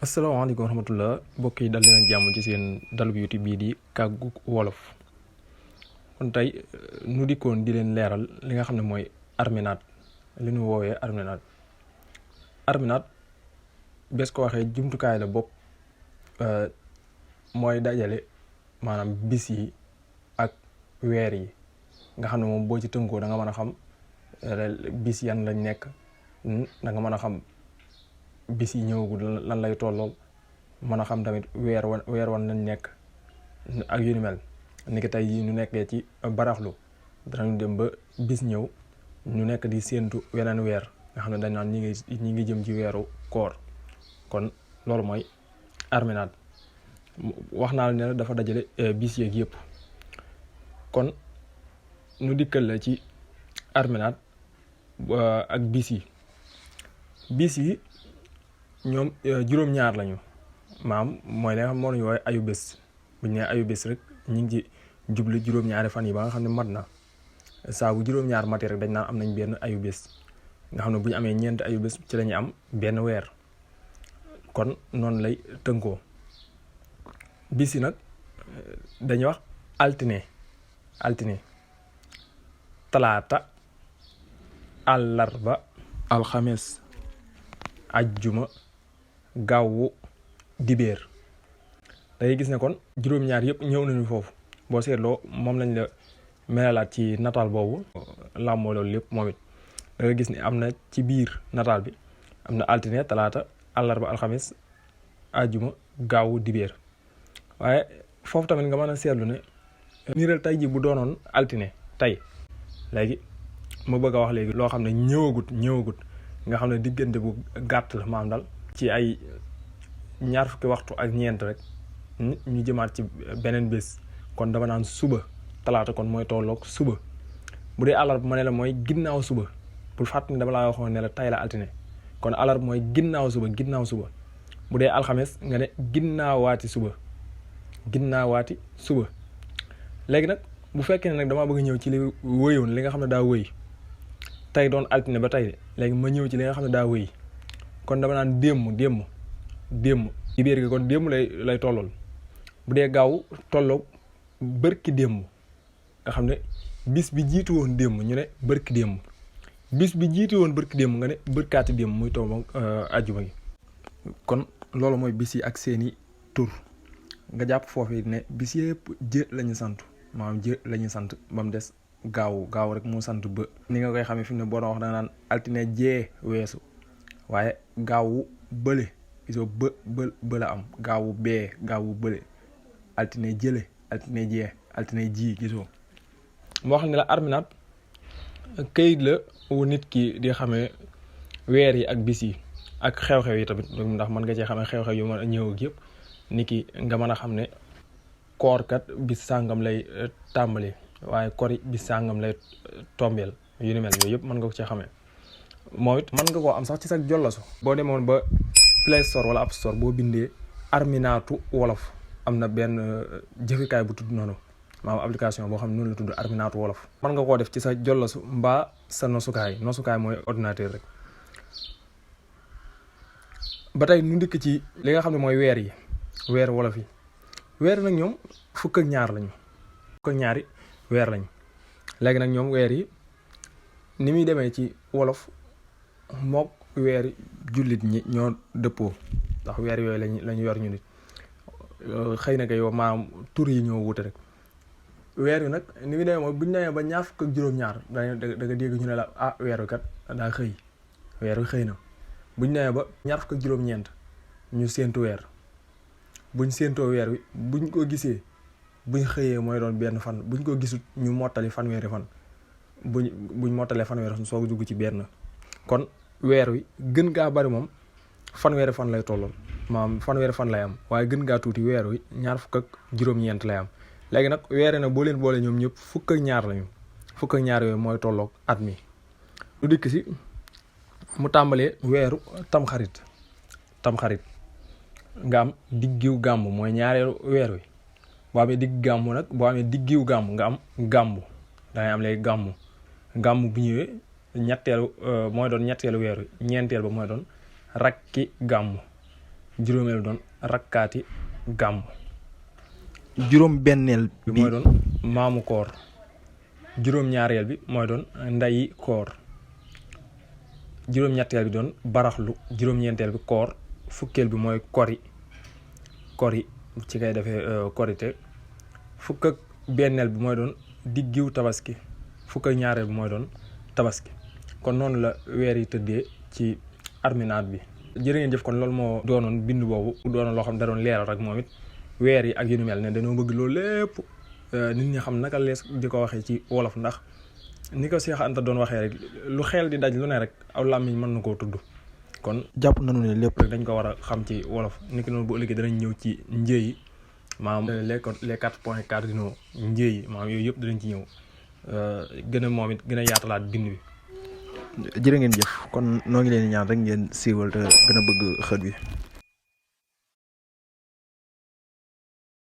asalaamaaleykum wa rahmatullah mbokk yi dal leen ak jàmm ci seen dalub YouTube bii di Kàggu Wolof. kon tey nu dikkoon di leen leeral li nga xam ne mooy arminaat, li ñu woowee arminaat bes ko waxee jumtukaay la bopp mooy dajale maanaam bis yi ak weer yi nga xam ne moom boo ci tënkoo da nga mën a xam bis yan lañ nekk, da nga mën a xam bis yi ñëwagul lan lay tollool, mën a xam tamit weer wan lañ nekk ak yu ni mel. ni ki tey ñu nekkee ci baraxlu danañ dem ba bis ñëw ñu nekk di séentu weneen weer nga xam ne dañ naan ñi ngi jëm ci weeru koor. kon loolu mooy arminaat. wax naa la ne dafa dajale bis yeeg yëpp. kon nu dikkal la ci arminaat ak bis yi ñoom juróom-ñaar lañu maam mooy li nga xam moo lañu woowe ayu bés. bu ñu nee ayu bés rek ñu ngi ci jublu juróom-ñaari fan yi ba nga xam ne mat na saa bu juróom-ñaar mati rek dañ naan am nañ benn ayu bés nga xam ne bu ñu amee ñeenti ayu bés ci lañuy am benn weer. kon noonu lay tënkoo. bis yi nag dañuy wax altine talaata àllarba alxames ajjuma gaawu dibéer. dangay gis ne kon juróom-ñaar yëpp ñëw nañu foofu. boo seetloo moom lañ la melalaat ci nataal boobu làmmoo loolu lépp moom it da nga gis ne am na ci biir nataal bi am na altine talaata àllarba alxames ajjuma gaawu dibéer. waaye foofu tamit nga mën a seetlu ne niiral tey ji bu doonoon altine tey léegi mu bëgg a wax léegi loo xam ne ñëwagut nga xam ne diggante bu gàtt la maam dal ci ay ñaar fukki waxtu ak ñeent rek ñu jëmaat ci beneen bés. kon dama naan suba talaata kon mooy tolloog suba. bu dee àllarba ma ne la mooy ginnaaw suba. bul fàtt ne dama laa waxoon ne la tay la altine kon àllarba mooy ginnaaw suba. bu dee alxames nga ne ginnaawaati suba. léegi nag bu fekkee ne nag damaa bëgg ñëw ci li wëyoon li nga xam ne daa wëy tey doon altine ba tey de léegi ma ñëw ci li nga xam ne daa wëy kon dama naan démb dibéer gi kon démb lay tollool. bu dee gaaw tolloog bërki démb nga xam ne bis bi jiitu woon démb ñu ne bërki démb bis bi jiitu woon bërki démb nga ne bërkaati démb muy tolloog ajjuma gi. kon loolu mooy bis yi ak seeni tur nga jàpp foofu ne bis yëpp jë lañu sant maanaam jë lañu sant ba mu des gaaw rek moo sant ba. ni nga koy xamee fi mu ne boo doon wax da nga naan altine jee weesu waaye gaawu bële gisoo bë la am gaawu bële altine jële altine jee altine ji gisoo. moo xam ne la arminaat këyit la wu nit ki di xamee weer yi ak bis yi ak xew-xew yi tamit ndax mën nga cee xamee xew-xew yu mën a ñëw ak yëpp nit ki nga mën a xam ne koorkat bis sàngam lay tàmbali waaye kori bis sàngam lay tombeel yu ni mel yooyu yëpp mën nga ko cee xamee. moom it mën nga koo am sax ci sa jollasu. boo demoon ba Play Store wala App Store boo bindee arminaatu wolof am na benn jëfikaay bu tudd noonu maanaam application boo xam ne noonu la tudd arminaatu wolof. mën nga koo def ci sa jollasu mbaa sa nosukaay mooy ordinateur rek. ba tey nu ndikk ci li nga xam ne mooy weer yi weer wolof yi. weer nag ñoom fukk ak ñaari weer lañ. léegi nag ñoom weer yi ni muy demee ci wolof mook weer jullit ñi ñoo dëppoo ndax weer yooyu lañu yor ñu nit xëy na ko yow maanaam tur yi ñoo wute rek. weer wi nag ni muy demee mooy bu ñu demee ba ñaar fukk ak juróom-ñaar da nga dégg ñu ne la weer wi kat daa xëy weer wi xëy na. bu ñu demee ba ñaar fukk ak juróom-ñeent ñu séentu weer buñ séentoo weer wi buñ ko gisee buñ xëyee mooy doon benn fan buñ ko gisut ñu mottali fanweeri fan buñ mottalee fanweeri fan soog dugg ci benn. kon weer wi gën gaa bari moom fanweeri fan lay tolloon maanaam fanweeri fan lay am waaye gën gaa tuuti weer wi ñaar fukk ak juróom-ñeent lay am. léegi nag weer nag boo leen boole ñoom ñëpp fukk ak ñaar lañu. fukk ak ñaar yooyu mooy tolloog at mi. lu dikk si mu tàmbalee weeru tamxarit nga am diggiw gàmmu mooy ñaareelu weer wi. boo amee diggiw gàmmu nga am gàmmu dangay am léegi gàmmu bu ñëwee ñetteelu mooy doon ñetteelu weer wi. ñeenteel ba mooy doon rakki gàmmu juróomeel bi doon rakkaati gàmm. juróom benneel bi mooy doon maamu koor. juróom-ñaareel bi mooy doon ndayi koor. juróom-ñetteel bi doon baraxlu. juróom-ñeenteel bi koor. fukkeel bi mooy kori ci kay defee korite. fukk ak benneel bi mooy doon diggiw tabaski. fukk ak ñaareel bi mooy doon tabaski. kon noonu la weer yi tëddee ci arminaat bi. jërë ngeen jëf, kon loolu moo doonoon bind boobu doonoon loo xam da doon leeral rek moom it weer yi ak yu ni mel ne dañoo bëgg loolu lépp nit ñi xam naka lees di ko waxee ci wolof, ndax ni ko Cheikh Anta doon waxee rek lu xel di daj lu ne rek aw làmmiñ mën na koo tudd. kon jàpp nañu ne lépp rek dañ ko war a xam ci wolof. niki noonu bu ëllëgee danañ ñëw ci njëyi maam les 4 points cardinaux njëyi maam yooyu yëpp danañ ci ñëw gën a moom it gën a yaatalaat bind bi. jërë ngeen jëf kon noo ngi leen di ñaan rek ngeen siiwal te gën a bëgg xët wi.